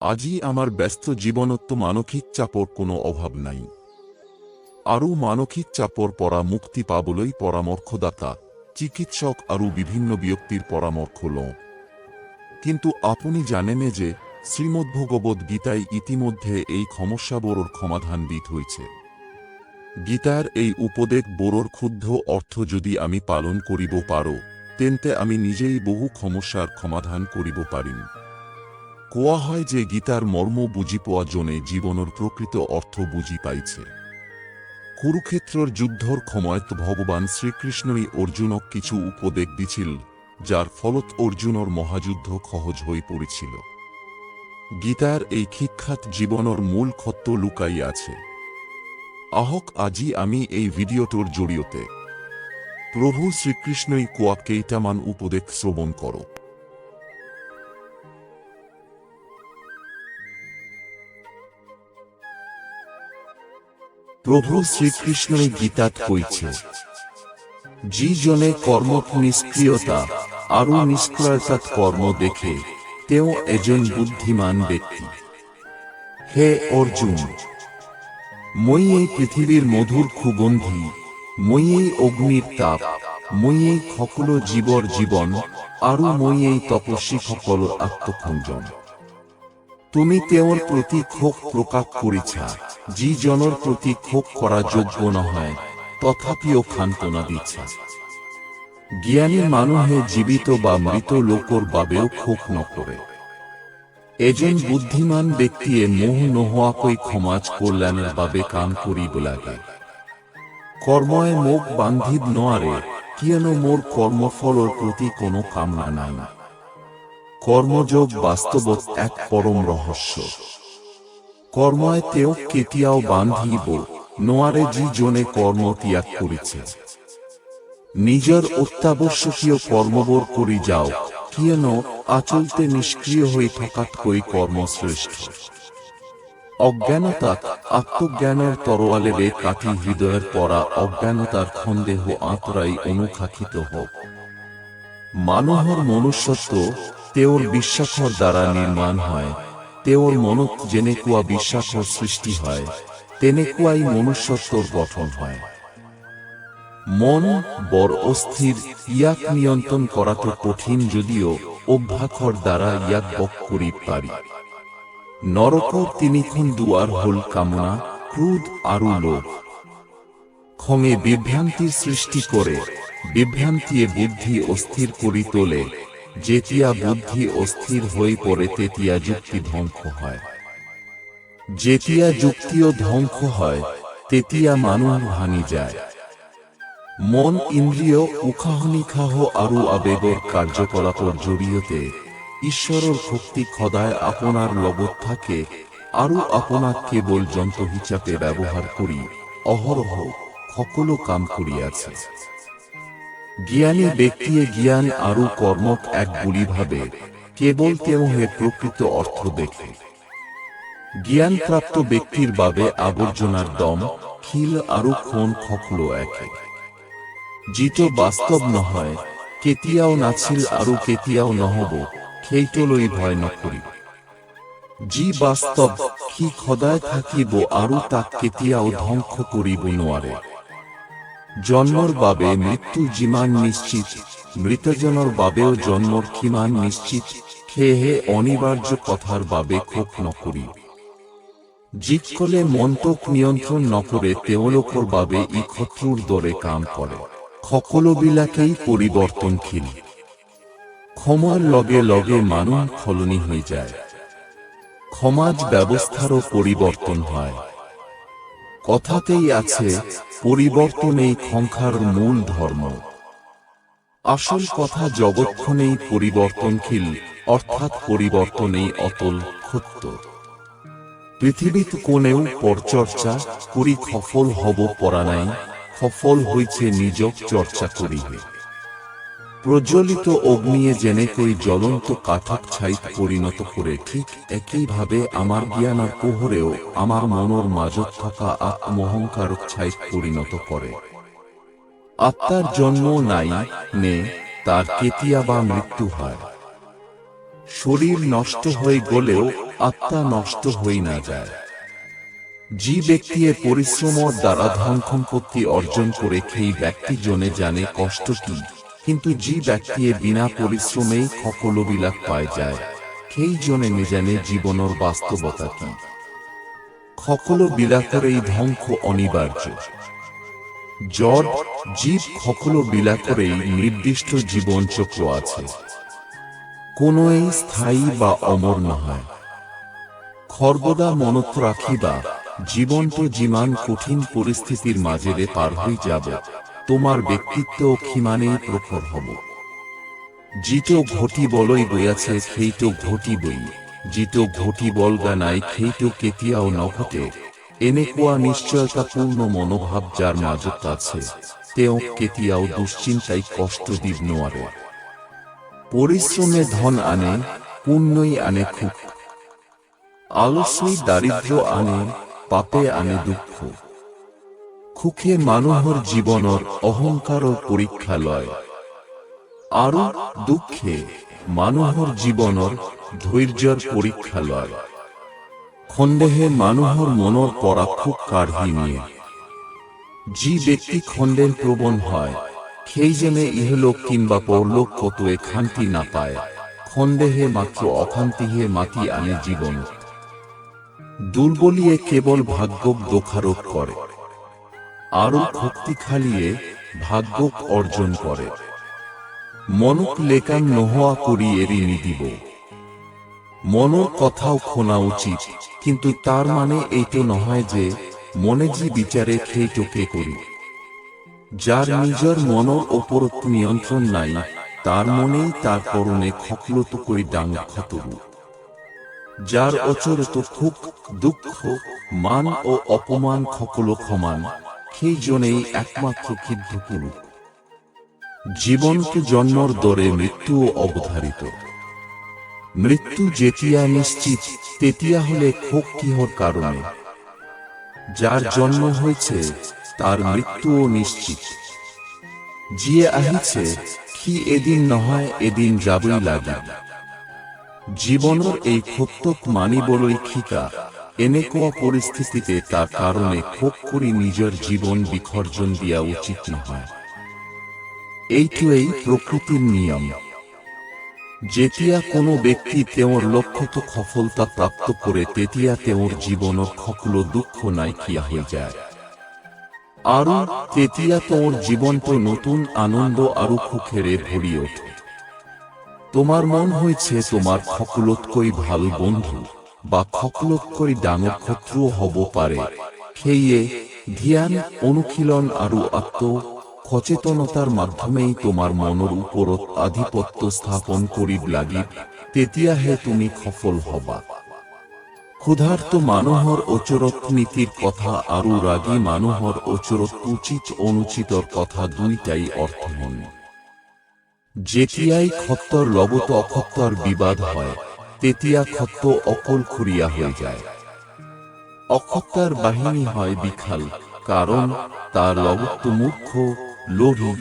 আজি আমার ব্যস্ত জীবনত মানসিক চাপৰ কোনো অভাৱ নাই। আৰু মানসিক চাপৰ পৰা মুক্তি পাবলৈ পৰামৰ্শদাতা, চিকিৎসক আৰু বিভিন্ন ব্যক্তিৰ পৰামৰ্শ লওঁ। কিন্তু আপুনি জানেনে যে শ্ৰীমদ্ভগৱদ গীতাই ইতিমধ্যে এই সমস্যাবোৰৰ সমাধান দি থৈছে। গীতাৰ এই উপদেশবোৰৰ শুদ্ধ অৰ্থ যদি আমি পালন কৰিব পাৰোঁ, তেন্তে আমি নিজেই বহু সমস্যাৰ সমাধান কৰিব পাৰিম। কোৱা হয় যে গীতাৰ মৰ্ম বুজি পোৱা জনে জীৱনৰ প্ৰকৃত অৰ্থ বুজি পাইছে। কুৰুক্ষেত্ৰৰ যুদ্ধৰ সময়ত ভগৱান শ্ৰীকৃষ্ণই অৰ্জুনক কিছু উপদেশ দিছিল, যাৰ ফলত অৰ্জুনৰ মহাযুদ্ধ সহজ হৈ পৰিছিল। গীতাৰ এই শিক্ষাত জীৱনৰ মূল সত্য লুকাই আছে। আহক আজি আমি এই ভিডিঅ'টোৰ জৰিয়তে প্ৰভু শ্ৰীকৃষ্ণই কোৱা কেইটামান উপদেশ শ্ৰৱণ কৰোঁ। প্ৰভু শ্ৰীকৃষ্ণই গীতাত কৈছে, যিজনে কৰ্মত নিষ্ক্ৰিয়তা আৰু নিষ্ক্ৰিয়তাত কৰ্ম দেখে, তেওঁ এজন বুদ্ধিমান ব্যক্তি। হে অৰ্জুন, মই এই পৃথিৱীৰ মধুৰ সুগন্ধি, মই এই অগ্নিৰ তাপ, মই এই সকলো জীৱৰ জীৱন, আৰু মই এই তপস্বীসকলৰ আত্মসংযম। তুমি তেওঁৰ প্ৰতি ক্ষোভ প্ৰকাশ কৰিছা, যিজনৰ প্ৰতি ক্ষোভ কৰা যোগ্য নহয়, তথাপিও সান্তনা দিছা। জ্ঞানী মানুহে জীৱিত বা মৃত লোকৰ বাবেও ক্ষোভ নকৰে। এজন বুদ্ধিমান ব্যক্তিয়ে মোহ নোহোৱাকৈ সমাজ কল্যাণৰ বাবে কাম কৰিব লাগে। কৰ্মই মোক বান্ধিব নোৱাৰে, কিয়নো মোৰ কৰ্মফলৰ প্ৰতি কোনো কামনা নাই। কৰ্মযোগ বাস্তৱত এক পৰম ৰহস্য। কৰ্মই তেওঁক কেতিয়াও বান্ধিব নোৱাৰে যিজনে কৰ্ম ত্যাগ কৰিছে। নিজৰ অত্যাৱশ্যকীয় কৰ্মবোৰ কৰি যাওক, কিয়নো আচলতে নিষ্ক্ৰিয় হৈ থকাতকৈ কৰ্ম শ্ৰেষ্ঠ। অজ্ঞানতাক আত্মজ্ঞানৰ তৰোৱালেৰে কাটি হৃদয়ৰ পৰা অজ্ঞানতাৰ সন্দেহ আঁতৰাই অনুশাসিত হওক। মানুহৰ মনুষ্যত্ব তেওঁৰ বিশ্বাসৰ দ্বাৰা নিৰ্মাণ হয়। তেওঁৰ মনত যেনেকুৱা বিশ্বাসৰ সৃষ্টি হয়, তেনেকুৱাই মনুষ্যত্বৰ গঠন হয়। মন বৰ অস্থিৰ, ইয়াক নিয়ন্ত্ৰণ কৰাটো কঠিন, যদিও অভ্যাসৰ দ্বাৰা ইয়াক বশ কৰিব পাৰি। নৰকৰ তিনিখন দুৱাৰ হ'ল কামনা, ক্ৰোধ আৰু লোভ। খঙে বিভ্ৰান্তিৰ সৃষ্টি কৰে, বিভ্ৰান্তিয়ে বুদ্ধি অস্থিৰ কৰি তোলে। যেতিয়া বুদ্ধি অস্থিৰ হৈ পৰে তেতিয়া যুক্তি ধ্বংস হয়। যেতিয়া যুক্তিও ধ্বংস হয়, তেতিয়া মানুহ ভাঙি যায়। মন ইন্দ্ৰিয়, উশাহ নিশাহ আৰু আবেগৰ কাৰ্যকলাপৰ জৰিয়তে ঈশ্বৰৰ শক্তি সদায় আপোনাৰ লগত থাকে আৰু আপোনাক কেৱল যন্ত্ৰ হিচাপে ব্যৱহাৰ কৰি অহৰহ সকলো কাম কৰি আছে। জ্ঞানী ব্যক্তিয়ে জ্ঞান আৰু কৰ্মক এক বুলি ভাবে, কেৱল তেওঁহে প্ৰকৃত অৰ্থ দেখে। জ্ঞানপ্ৰাপ্ত ব্যক্তিৰ বাবে আৱৰ্জনাৰ দম, শিল আৰু সোণ সকলো একে। যিটো বাস্তৱ নহয়, কেতিয়াও নাছিল আৰু কেতিয়াও নহব, সেইটোলৈ ভয় নকৰিব। যি বাস্তৱ, সি সদায় থাকিব আৰু তাক কেতিয়াও ধ্বংস কৰিব নোৱাৰে। জন্মৰ বাবে মৃত্যু যিমান নিশ্চিত, মৃতজনৰ বাবেও জন্মৰ সিমান নিশ্চিত। সেয়েহে অনিবাৰ্য কথাৰ বাবে ক্ষোভ নকৰিব। যিসকলে মনটোক নিয়ন্ত্ৰণ নকৰে, তেওঁলোকৰ বাবে ই শত্ৰুৰ দৰে কাম কৰে। সকলোবিলাকেই পৰিৱৰ্তনশীল। সময়ৰ লগে লগে মানুহ সলনি হৈ যায়। সমাজ ব্যৱস্থাৰো পৰিৱৰ্তন হয়। কথাতেই আছে, পৰিৱৰ্তনেই সংসাৰৰ মূল ধৰ্ম। আসল কথা, জগতখনেই পৰিৱৰ্তনশীল, অৰ্থাৎ পৰিৱৰ্তনেই অটল সত্য। পৃথিৱীত কোনেও পৰচৰ্চা কৰি সফল হ'ব পৰা নাই, সফল হৈছে নিজক চৰ্চা কৰিহে। প্ৰজ্বলিত অগ্নিয়ে যেনেকৈ জ্বলন্ত কাঠক ছাইত পৰিণত কৰে, ঠিক একেইভাৱে আমাৰ জ্ঞানৰ পোহৰেও আমাৰ মনৰ মাজত থকা আত্মঅহংকাৰক ছাইত পৰিণত কৰে। আত্মাৰ জন্ম নাই নে তাৰ কেতিয়াবা মৃত্যু হয়। শরীর নষ্ট হয়ে গেলেও আত্মা নষ্ট হয়ে না যায়। যে ব্যক্তি পরিশ্রমের দ্বারা ধন সম্পত্তি অর্জন করে সেই ব্যক্তি জনে জানে কষ্ট কি, কিন্তু যে ব্যক্তি বিনা পরিশ্রমেই সকল বিলাক পায় যায় সেই জনে নেজানে জীবনের বাস্তবতা কি। সকল বিলাকরেই ধ্বংস অনিবার্য। জড় জীব সকল বিলাকরেই নির্দিষ্ট জীবন চক্র আছে, কোনোই স্থায়ী বা অমর নহয়। সর্বদা মনত রাখিবা, জীবনটো যিমান কঠিন পরিস্থিতির মাজেৰে পার হয়ে যাব, তোমার ব্যক্তিত্ব সিমানেই প্রখর হব। যিটো ঘটিবলৈ গৈ আছে সেইটো ঘটিবই, যিটো ঘটিবলগা নাই সেইটো কেতিয়াও নঘটে। এনেকুৱা নিশ্চয়তাপূৰ্ণ মনোভাৱ যাৰ মাজত আছে তেওঁক কেতিয়াও দুশ্চিন্তাই কষ্ট দিব নোৱাৰে। পৰিশ্ৰমে ধন আনে, পুণ্যই আনে সুখ। আলস্যই দাৰিদ্ৰ আনে, পাপে আনে দুখ। সুখে মানুহৰ জীৱনৰ অহংকাৰৰ পৰীক্ষা লয়, আৰু দুখে মানুহৰ জীৱনৰ ধৈৰ্যৰ পৰীক্ষা লয়। সন্দেহে মানুহৰ মনৰ পৰা সুখ কাঢ়ি নিয়ে। যি ব্যক্তি সন্দেহ প্ৰবণ হয় সেইজনে ইহলোক কিংবা পৰলোক কতোৱে শান্তি নাপায়। সন্দেহে মাত্ৰ অশান্তিহে মাতি আনে জীৱন। দুৰ্বলীয়ে কেৱল ভাগ্যক দোষাৰোপ কৰে, আৰু শক্তিশালীয়ে ভাগ্যক অৰ্জন কৰে। মনক লেকান নোহোৱা কৰি এৰি নিদিব। মনৰ কথাও শুনা উচিত, কিন্তু তাৰ মানে এইটো নহয় যে মনে যি বিচাৰে সেইটোকে করি। যার নিজৰ মনৰ ওপৰত নিয়ন্ত্ৰণ নাই তাৰ মনেই তাৰ কৰণে সকলোত কৰি ডাঙৰ খতৰু। যার অচরত সুখ দুঃখ মান ও অপমান সকলো সমান, সেইজনেই একমাত্ৰ সিদ্ধ পুৰুষ। জীৱনটো জন্মৰ দৰে মৃত্যুও অৱধাৰিত। মৃত্যু যেতিয়া নিশ্চিত তেতিয়াহলে শোক কিহৰ কারণে? যার জন্ম হয়েছে তার মৃত্যুও নিশ্চিত। যিয়ে আহিছে সি এদিন নহয় এদিন যাবই লাগে। জীবনৰ এই সত্যক মানিবলৈ শিকা। এনেকুৱা পৰিস্থিতিতে তাৰ কাৰণে শোক কৰি নিজৰ জীৱন বিসৰ্জন দিয়া উচিত নহয়। এইটোৱেই প্ৰকৃতিৰ নিয়ম। যেতিয়া কোনো ব্যক্তি তেওঁৰ লক্ষ্যত সফলতা প্ৰাপ্ত কৰে তেতিয়া তেওঁৰ জীৱনৰ সকলো দুখ নাইকিয়া হৈ যায়, আৰু তেতিয়া তেওঁৰ জীৱনটো নতুন আনন্দ আৰু সুখেৰে ভৰি ওঠে। তোমাৰ মন হৈছে তোমাৰ সকলোতকৈ ভাল বন্ধু বা সকলোতকৈ ডাঙৰ শত্ৰুও হ'ব পাৰে। সেয়ে ধ্যান, অনুশীলন আৰু আত্ম সচেতনতাৰ মাধ্যমেই তোমাৰ মনৰ ওপৰত আধিপত্য স্থাপন কৰিব লাগিব, তেতিয়াহে তুমি সফল হবা। ক্ষুধাৰ্ত মানুহৰ ওচৰত নীতিৰ কথা আৰু ৰাগী মানুহৰ ওচৰত উচিত অনুচিতৰ কথা দুইটাই অৰ্থহীন। যেতিয়াই সত্যৰ লগত অসত্যৰ বিবাদ হয় তেতিয়া সত্য অকলশৰীয়া হৈ যায়। অসত্যৰ বাহিনী হয় বিশাল, কাৰণ তাৰ লগত মূৰ্খ, লোভী,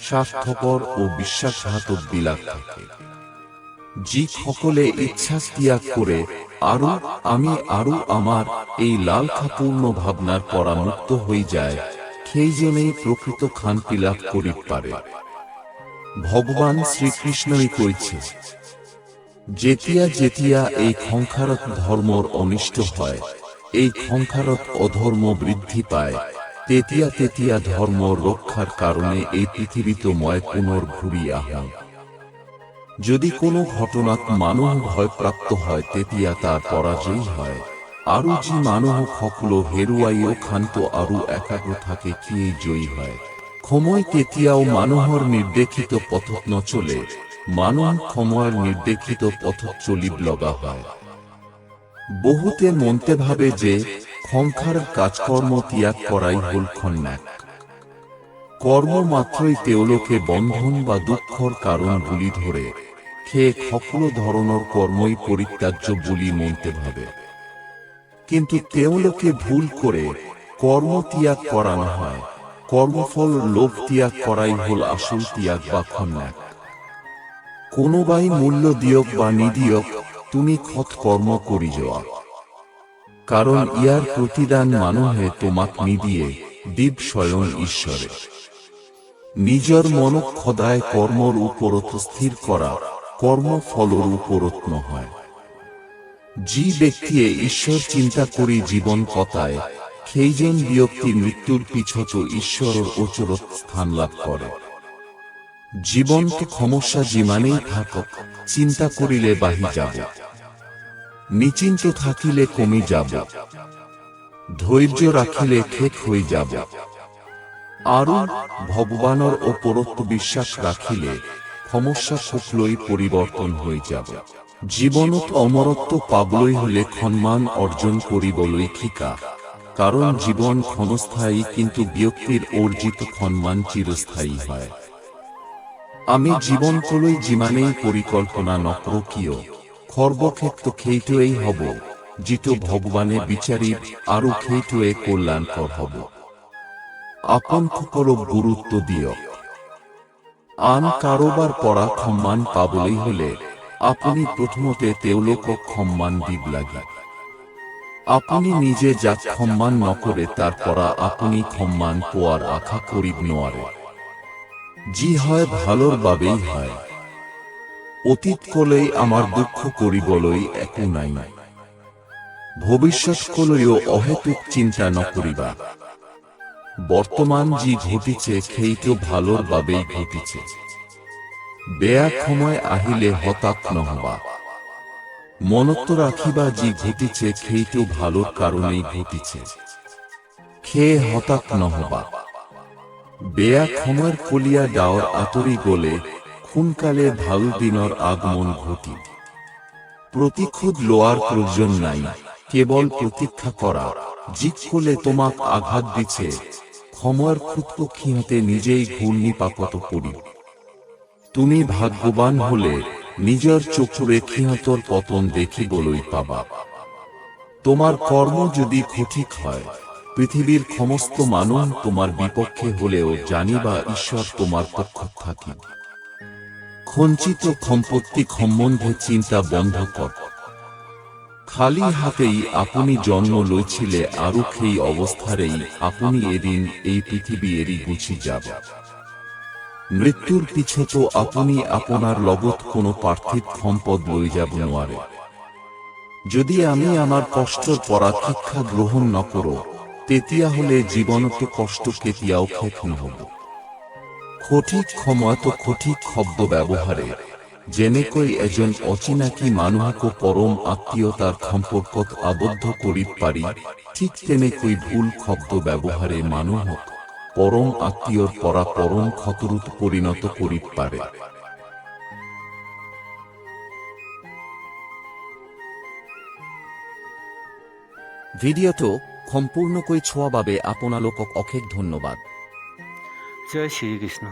স্বাৰ্থপৰ ও বিশ্বাসঘাতক বিলাক থাকে। যি সকলে ইচ্ছা ত্যাগ কৰে আৰু আমি আৰু আমাৰ এই লালসাপূৰ্ণ ভাৱনাৰ পৰা মুক্ত হৈ যায় সেইজনেই প্ৰকৃত শান্তি লাভ কৰিব পাৰে। ভগৱান শ্ৰীকৃষ্ণই কৈছে, যেতিয়া যেতিয়া এই সংসাৰত ধৰ্মৰ অনিষ্ট হয়, এই সংসাৰত অধৰ্ম বৃদ্ধি পায়, তেতিয়া তেতিয়া ধৰ্ম ৰক্ষাৰ কাৰণে এই পৃথিৱীতো মই পুনৰ ঘূৰি আহোঁ। যদি কোনো ঘটনাত মানুহ ভয়প্ৰাপ্ত হয় তেতিয়া তাৰ পৰাজয় হয়, আৰু যি মানুহ সকলো হেৰুৱাইও শান্ত আৰু একাগ্ৰ থাকে সিয়েই জয়ী হয়। সময় কেতিয়াও মানুহৰ নিৰ্দেশিত পথত নচলে, মানুহ সময়ৰ নিৰ্দেশিত পথত চলিব লগা হয়। বহুতে মনতে ভাবে যে সংসাৰৰ কাজকৰ্ম ত্যাগ কৰাই হল সন্ন্যাস। কৰ্ম মাত্ৰই তেওঁলোকে বন্ধন বা দুখৰ কাৰণ বুলি ধৰে, সেয়ে সকলো ধৰণৰ কৰ্মই পৰিত্যাজ্য বুলি মনতে ভাবে। কিন্তু তেওঁলোকে ভুল কৰে, কৰ্ম ত্যাগ কৰা নহয়, কৰ্মফল লোভ ত্যাগ কৰাই হল আসল ত্যাগ বা সন্ন্যাস। কোনোবাই মূল্য দিয়ক বা নিদিয়ক, তুমি সৎ কর্ম কৰি যোৱা, কাৰণ ইয়াৰ প্ৰতিদান মানুহে তোমাক নিদিয়ে, দিব স্বয়ং ঈশ্বৰে। নিজৰ মনক সদায় কৰ্মৰ ওপৰত স্থিৰ কৰা, কৰ্ম ফলৰ ওপৰত নহয়। যি ব্যক্তিয়ে ঈশ্বৰ চিন্তা কৰি জীৱন কটায়, সেইজন ব্যক্তি মৃত্যুৰ পিছতো ঈশ্বৰৰ ওচৰত স্থান লাভ কৰে। জীৱনটো সমস্যা যিমানেই থাকক, চিন্তা কৰিলে বাঢ়ি যাব, নিশ্চিন্ত থাকিলে কমি যাব, ধৈৰ্য ৰাখিলে শেষ হৈ যাব, আৰু ভগৱানৰ ওপৰত বিশ্বাস ৰাখিলে সমস্যা সুখলৈ পৰিৱৰ্তন হৈ যাব। জীৱনত অমৰত্ব পাবলৈ হলে সন্মান অৰ্জন কৰিবলৈ শিকা, কাৰণ জীৱন ক্ষণস্থায়ী কিন্তু ব্যক্তিৰ অৰ্জিত সন্মান চিৰস্থায়ী হয়। আমি জীৱনটোলৈ যিমানেই পৰিকল্পনা নকৰোঁ কিয়, সৰ্বক্ষেত্ৰত সেইটোৱেই হ'ব যিটো ভগৱানে বিচাৰিব, আৰু সেইটোৱে কল্যাণকৰ হ'ব। আপোনসকলক গুৰুত্ব দিয়ক। আন কাৰোবাৰ পৰা সন্মান পাবলৈ হলে আপুনি প্ৰথমতে তেওঁলোকক সন্মান দিব লাগে। আপুনি নিজে যাক সন্মান নকৰে তাৰ পৰা আপুনি সন্মান পোৱাৰ আশা কৰিব নোৱাৰে। যি হয় ভালৰ বাবেই হয়। অতীত কলেই আমাৰ দুখ কৰিবলৈ একো নাই। ভৱিষ্যতলৈও অহেতুক চিন্তা নকৰিবা। বৰ্তমান যি ঘটিছে সেইটো ভালৰ বাবেই ঘটিছে। বেয়া সময় আহিলে হতাশ নহবা। মনত ৰাখিবা যি ঘটিছে সেইটো ভালৰ কাৰণেই ঘটিছে। সেয়ে হতাশ নহবা। বেয়া সময়ৰ কলীয়া ডাৱৰ আঁতৰি গলে সোনকালে ভাল দিনৰ আগমন ঘটিব। প্ৰতিশোধ লোৱাৰ প্ৰয়োজন নাই, কেৱল প্ৰতীক্ষা কৰা। যিসকলে তোমাক আঘাত দিছে, সময়ৰ খুঁতক সিহঁতে নিজেই ঘূৰ্ণিপাকত পৰিব। তুমি ভাগ্যৱান হলে নিজৰ চকুৰে সিহঁতৰ পতন দেখিবলৈ পাবা। তোমাৰ কৰ্ম যদি সঠিক হয়, পৃথিৱীৰ সমস্ত মানুহ তোমাৰ বিপক্ষে হলেও জানিবা ঈশ্বৰ তোমাৰ পক্ষত থাকিব। সঞ্চিত সম্পত্তি সম্বন্ধে চিন্তা বন্ধ কৰ। খালি হাতেই আপুনি জন্ম লৈছিলে আৰু সেই অৱস্থাৰেই আপুনি এদিন এই পৃথিৱী এৰি গুচি যাব। মৃত্যুৰ পিছতো আপুনি আপোনাৰ লগত কোনো পাৰ্থিৱ সম্পদ লৈ যাব নোৱাৰে। যদি আমি আমাৰ কষ্টৰ পৰা শিক্ষা গ্ৰহণ নকৰোঁ, তেতিয়াহলে জীৱনত কষ্ট কেতিয়াও শেষ নহব। সঠিক সময়ত সঠিক শব্দ ব্যৱহাৰে, যেনেকৈ এজন অচিনাকি মানুহকো পৰম আত্মীয়তাৰ সম্পৰ্কত আবদ্ধ কৰিব পাৰি, ঠিক তেনেকৈ ভুল শব্দ ব্যৱহাৰে মানুহক পৰম আত্মীয়ৰ পৰা পৰম শত্ৰুত পৰিণত কৰিব পাৰে। ভিডিঅ'টো সম্পূৰ্ণকৈ চোৱাৰ বাবে আপোনালোকক অশেষ ধন্যবাদ। জয় শ্ৰীকৃষ্ণ।